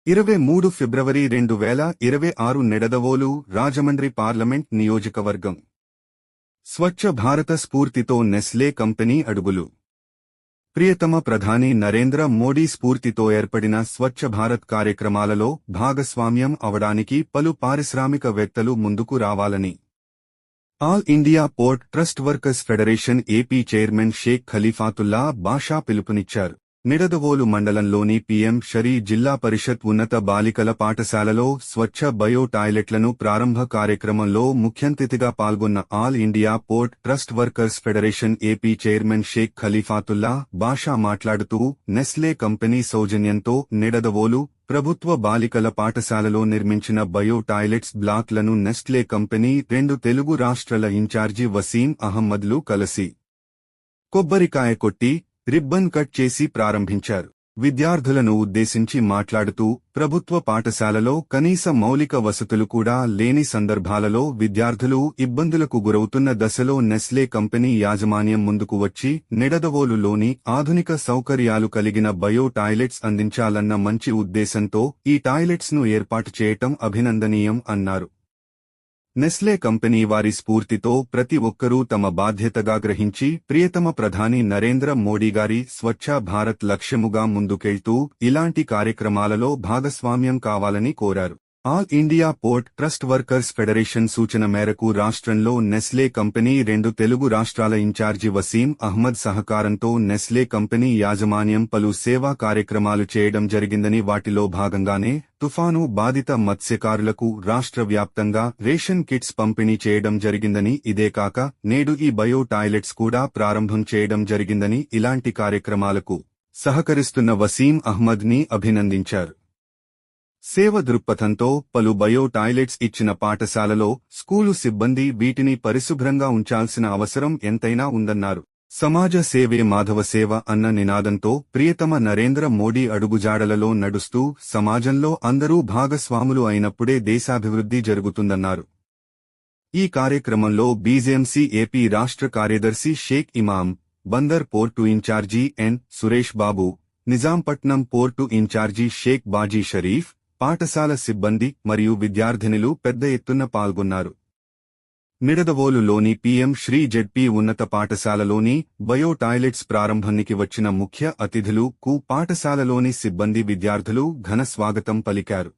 23 ఫిబ్రవరి 2026 Nidadavolu Rajahmundry parliament నియోజకవర్గం. స్వచ్ఛ భారత స్ఫూర్తితో నెస్లే కంపెనీ అడుగులు. ప్రియతమ ప్రధాని నరేంద్ర మోడీ స్ఫూర్తితో ఏర్పడిన స్వచ్ఛ భారత్ కార్యక్రమాలలో భాగస్వామ్యం అవడానికి పలు పారిశ్రామికవేత్తలు ముందుకు రావాలని all India port trust workers federation AP chairman Sheikh Khalifatullah Basha పిలుపునిచ్చారు. నిడదవోలు మండలంలోని పీఎం షరీ జిల్లా పరిషత్ ఉన్నత బాలికల పాఠశాలలో స్వచ్ఛ బయో టాయిలెట్లను ప్రారంభ కార్యక్రమంలో ముఖ్యంతిథిగా పాల్గొన్న all India port trust workers federation AP chairman Sheikh Khalifatullah Basha మాట్లాడుతూ నెస్లే కంపెనీ సౌజన్యంతో నిడదవోలు ప్రభుత్వ బాలికల పాఠశాలలో నిర్మించిన బయో టాయిలెట్స్ బ్లాక్లను నెస్లే కంపెనీ 2 తెలుగు రాష్ట్రాల ఇన్ఛార్జి వసీం అహ్మద్లు కలిసి కొబ్బరికాయ కొట్టి రిబ్బన్ కట్ చేసి ప్రారంభించారు. విద్యార్థులను ఉద్దేశించి మాట్లాడుతూ ప్రభుత్వ పాఠశాలలో కనీస మౌలిక వసతులు కూడా లేని సందర్భాలలో విద్యార్థులు ఇబ్బందులకు గురవుతున్న దశలో నెస్లే కంపెనీ యాజమాన్యం ముందుకు వచ్చి నిడదవోలులోని ఆధునిక సౌకర్యాలు కలిగిన బయో టాయిలెట్స్ అందించాలన్న మంచి ఉద్దేశంతో ఈ టాయిలెట్స్ ను ఏర్పాటు చేయటం అభినందనీయం అన్నారు. నెస్లే కంపెనీ వారి స్ఫూర్తితో ప్రతి ఒక్కరూ తమ బాధ్యతగా గ్రహించి ప్రియతమ ప్రధాని నరేంద్ర మోడీగారి స్వచ్ఛ భారత్ లక్ష్యముగా ముందుకెళ్తూ ఇలాంటి కార్యక్రమాలలో భాగస్వామ్యం కావాలని కోరారు. All India port trust workers federation సూచన మేరకు రాష్ట్రంలో నెస్లే కంపెనీ 2 తెలుగు రాష్ట్రాల ఇన్ఛార్జి వసీం అహ్మద్ సహకారంతో నెస్లే కంపెనీ యాజమాన్యం పలు సేవా కార్యక్రమాలు చేయడం జరిగిందని వాటిలో భాగంగానే తుఫాను బాధిత మత్స్యకారులకు రాష్ట్ర వ్యాప్తంగా రేషన్ కిట్స్ పంపిణీ చేయడం జరిగిందని ఇదేకాక నేడు ఈ బయో టాయిలెట్స్ కూడా ప్రారంభం చేయడం జరిగిందని ఇలాంటి కార్యక్రమాలకు సహకరిస్తున్న వసీం అహ్మద్ ని అభినందించారు. సేవ దృక్పథంతో పలు బయో టాయిలెట్స్ ఇచ్చిన పాఠశాలలో స్కూలు సిబ్బంది వీటిని పరిశుభ్రంగా ఉంచాల్సిన అవసరం ఎంతైనా ఉందన్నారు. సమాజ సేవే మాధవ సేవ అన్న నినాదంతో ప్రియతమ నరేంద్ర మోడీ అడుగుజాడలలో నడుస్తూ సమాజంలో అందరూ భాగస్వాములు అయినప్పుడే దేశాభివృద్ధి జరుగుతుందన్నారు. ఈ కార్యక్రమంలో బీజేఎంసీ ఏపీ రాష్ట్ర కార్యదర్శి షేక్ ఇమాం, బందర్ పోర్టు ఇన్ఛార్జి ఎన్ సురేష్ బాబు, నిజాంపట్నం పోర్టు ఇన్ఛార్జి షేక్ బాజీ షరీఫ్, పాఠశాల సిబ్బంది మరియు విద్యార్థినులు పెద్ద ఎత్తున పాల్గొన్నారు. నిడదవోలులోని పీఎం శ్రీ జెడ్పీ ఉన్నత పాఠశాలలోని బయో టాయిలెట్స్ ప్రారంభానికి వచ్చిన ముఖ్య అతిథులు కు పాఠశాలలోని సిబ్బంది విద్యార్థులు ఘన స్వాగతం పలికారు.